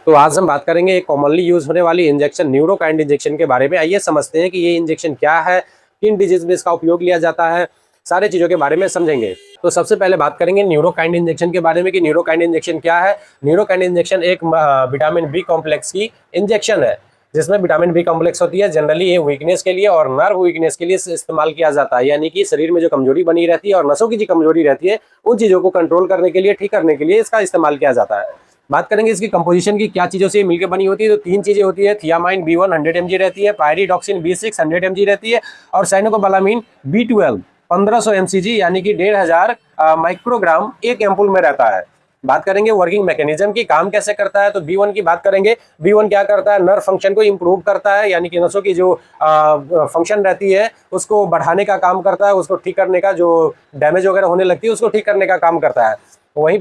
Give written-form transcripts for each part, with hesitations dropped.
तो आज हम बात करेंगे एक कॉमनली यूज होने वाली इंजेक्शन न्यूरोकाइंड इंजेक्शन के बारे में। आइए समझते हैं कि ये इंजेक्शन क्या है, किन डिजीज में इसका उपयोग लिया जाता है, सारे चीज़ों के बारे में समझेंगे। तो सबसे पहले बात करेंगे न्यूरोकाइंड इंजेक्शन के बारे में कि न्यूरोकाइंड इंजेक्शन क्या है। न्यूरोकाइंड इंजेक्शन एक विटामिन बी कॉम्प्लेक्स की इंजेक्शन है, जिसमें विटामिन बी कॉम्प्लेक्स होती है। जनरली ये वीकनेस के लिए और नर्व वीकनेस के लिए इस्तेमाल किया जाता है, यानी कि शरीर में जो कमजोरी बनी रहती है और नसों की जो कमजोरी रहती है उन चीज़ों को कंट्रोल करने के लिए, ठीक करने के लिए इसका इस्तेमाल किया जाता है। बात करेंगे इसकी कंपोजिशन की, क्या चीज़ों से मिलकर बनी होती है। तो 3 चीज़ें होती है। थियामाइन B1 100 mg रहती है, पायरिडॉक्सिन B6 100 mg रहती है और साइनोकोबालामिन B12 1500 mcg यानी कि 1500 माइक्रोग्राम एक एम्पुल में रहता है। बात करेंगे वर्किंग मैकेनिज्म की, काम कैसे करता है। तो B1 की बात करेंगे। B1 क्या करता है, नर्व फंक्शन को इंप्रूव करता है, यानी कि नसों की जो फंक्शन रहती है उसको बढ़ाने का काम करता है, उसको ठीक करने का, जो डैमेज वगैरह होने लगती है उसको ठीक करने का काम करता है। वही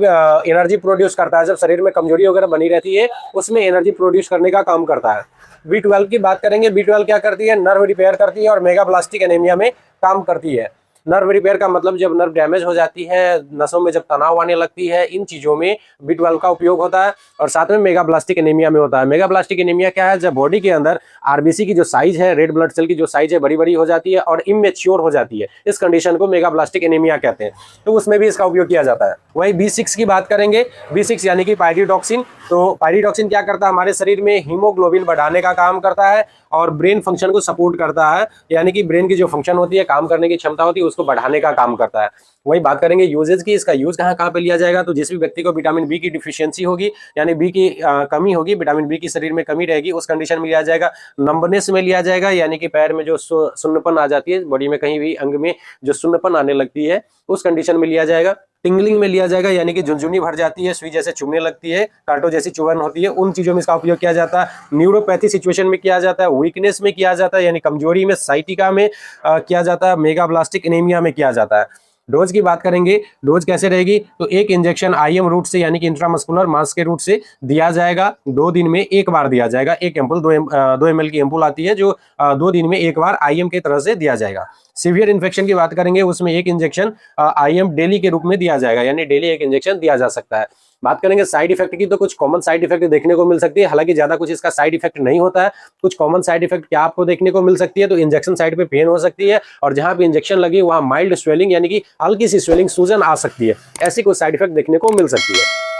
एनर्जी प्रोड्यूस करता है, जब शरीर में कमजोरी वगैरह बनी रहती है उसमें एनर्जी प्रोड्यूस करने का काम करता है। B12 की बात करेंगे। B12 क्या करती है, नर्व रिपेयर करती है और मेगाब्लास्टिक एनीमिया में काम करती है। नर्व रिपेयर का मतलब जब नर्व डैमेज हो जाती है, नसों में जब तनाव आने लगती है, इन चीज़ों में B12 का उपयोग होता है। और साथ में मेगाब्लास्टिक एनीमिया में होता है। मेगाब्लास्टिक एनीमिया क्या है, जब बॉडी के अंदर आरबीसी की जो साइज है, रेड ब्लड सेल की जो साइज है, बड़ी बड़ी हो जाती है और इमेच्योर हो जाती है। इस कंडीशन को मेगाब्लास्टिक एनीमिया कहते हैं, तो उसमें भी इसका उपयोग किया जाता है। वही B6 की बात करेंगे। B6 यानी कि पायरिडॉक्सिन। तो पायरिडॉक्सिन क्या करता है, हमारे शरीर में हीमोग्लोबिन बढ़ाने का काम करता है और ब्रेन फंक्शन को सपोर्ट करता है, यानी कि ब्रेन की जो फंक्शन होती है, काम करने की क्षमता होती है, उसको बढ़ाने का काम करता है। वही बात करेंगे यूजेज की, इसका यूज कहाँ कहाँ पे लिया जाएगा। तो जिस भी व्यक्ति को विटामिन बी की डिफिशियंसी होगी, यानी बी की कमी होगी, विटामिन बी की शरीर में कमी रहेगी, उस कंडीशन में लिया जाएगा। नंबनेस में लिया जाएगा, यानी कि पैर में जो सुन्नपन आ जाती है, बॉडी में कहीं भी अंग में जो सुन्नपन आने लगती है, उस कंडीशन में लिया जाएगा। टिंगलिंग में लिया जाएगा, यानी कि झुनझुनी भर जाती है, सुई जैसे चुभने लगती है, कांटों जैसी चुभन होती है, उन चीजों में इसका उपयोग किया जाता है। न्यूरोपैथी सिचुएशन में किया जाता है, वीकनेस में किया जाता है, यानी कमजोरी में, साइटिका में किया जाता है, मेगाब्लास्टिक एनीमिया में किया जाता है। डोज की बात करेंगे। डोज कैसे रहेगी, तो एक इंजेक्शन IM रूट से, यानी कि इंट्रामस्कुलर मांस के रूट से दिया जाएगा। 2 दिन में एक बार दिया जाएगा। एक एम्पुल 2 ml की एम्पुल आती है, जो 2 दिन में एक बार IM के तरह से दिया जाएगा। सीवियर इन्फेक्शन की बात करेंगे, उसमें एक इंजेक्शन IM डेली के रूप में दिया जाएगा, यानी डेली एक इंजेक्शन दिया जा सकता है। बात करेंगे साइड इफेक्ट की, तो कुछ कॉमन साइड इफेक्ट देखने को मिल सकती है, हालांकि ज्यादा कुछ इसका साइड इफेक्ट नहीं होता है। कुछ कॉमन साइड इफेक्ट क्या आपको देखने को मिल सकती है, तो इंजेक्शन साइड पे पेन हो सकती है और जहां पे इंजेक्शन लगी वहां माइल्ड स्वेलिंग, यानी कि हल्की सी स्वेलिंग, सूजन आ सकती है। ऐसी कुछ साइड इफेक्ट देखने को मिल सकती है।